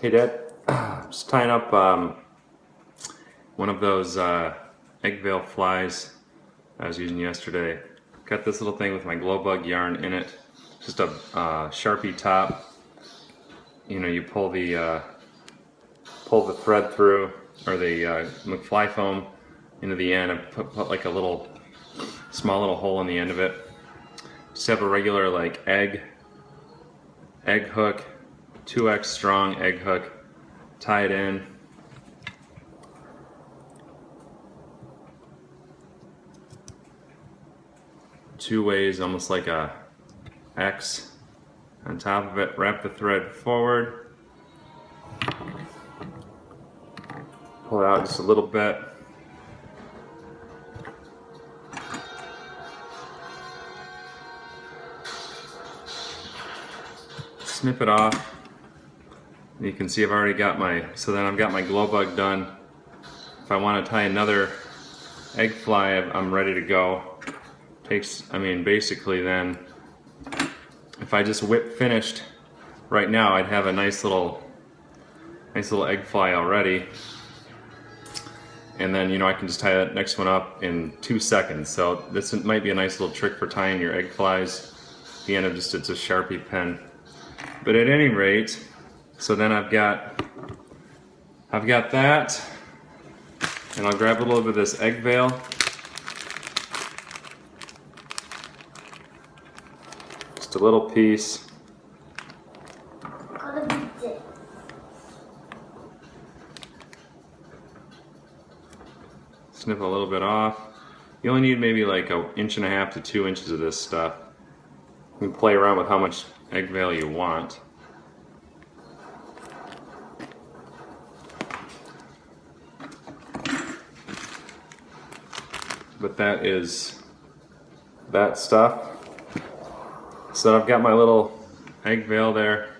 Hey Dad, just tying up one of those egg veil flies I was using yesterday. Got this little thing with my glow bug yarn in it. Just a Sharpie top. You know, you pull the thread through, or the McFly foam into the end, and put like a small little hole in the end of it. Just have a regular like egg hook, 2x strong egg hook, tie it in. Two ways, almost like a X on top of it. Wrap the thread forward. Pull it out just a little bit. Snip it off. And you can see I've already got so then I've got my glow bug done. If I want to tie another egg fly, I'm ready to go. Basically then, if I just whip finished right now, I'd have a nice little egg fly already. And then, I can just tie that next one up in 2 seconds. So this might be a nice little trick for tying your egg flies. At the end of it's a Sharpie pen. But at any rate, so then I've got that, and I'll grab a little bit of this egg veil. Just a little piece. Snip a little bit off. You only need maybe like 1.5 inches to 2 inches of this stuff. You can play around with how much egg veil you want. But that is that stuff. So I've got my little egg veil there.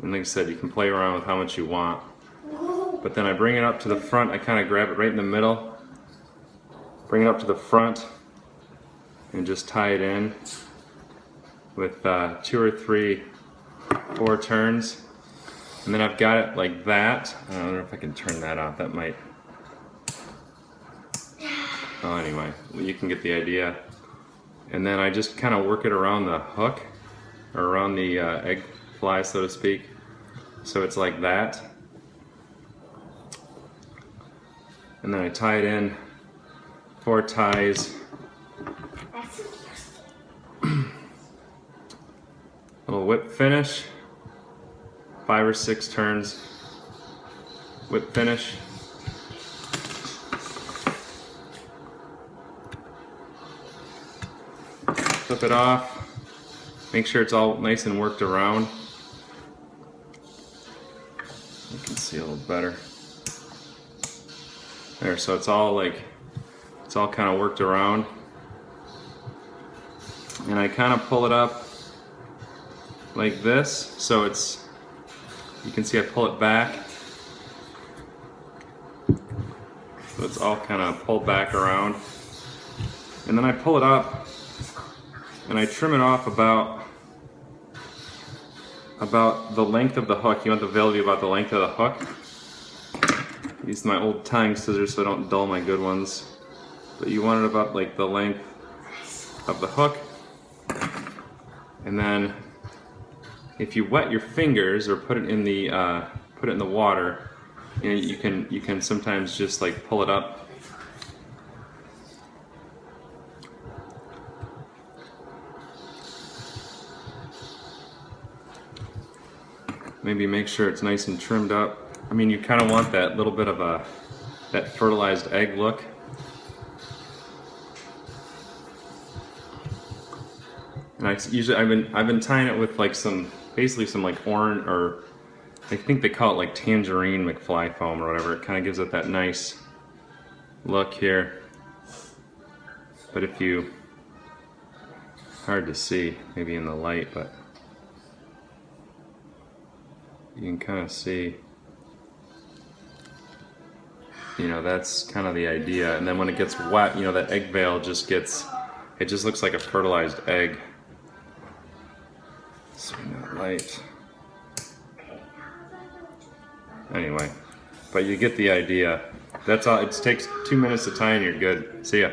And like I said, you can play around with how much you want. But then I bring it up to the front. I kind of grab it right in the middle. Bring it up to the front and just tie it in with 2 or 3, 4 turns. And then I've got it like that. I don't know if I can turn that off. That might... Oh, anyway, you can get the idea. And then I just kind of work it around the hook, or around the egg fly, so to speak. So it's like that. And then I tie it in 4 ties. Little whip finish. 5 or 6 turns. Whip finish. Flip it off. Make sure it's all nice and worked around. You can see a little better. There, so it's all kind of worked around. And I kind of pull it up like this, so you can see I pull it back. So it's all kind of pulled back around. And then I pull it up and I trim it off about the length of the hook. You want the veil to be about the length of the hook. Use my old tying scissors so I don't dull my good ones. But you want it about like the length of the hook. And then if you wet your fingers or put it in the water, you can sometimes just like pull it up. Maybe make sure it's nice and trimmed up. You kind of want that little bit of that fertilized egg look. And I've been tying it with like basically some like orange, or I think they call it like tangerine McFly foam or whatever. It kind of gives it that nice look here. But hard to see maybe in the light, but you can kind of see, that's kind of the idea. And then when it gets wet, that egg veil it just looks like a fertilized egg. Swing that light. Anyway, but you get the idea. That's all. It takes 2 minutes to tie and you're good. See ya.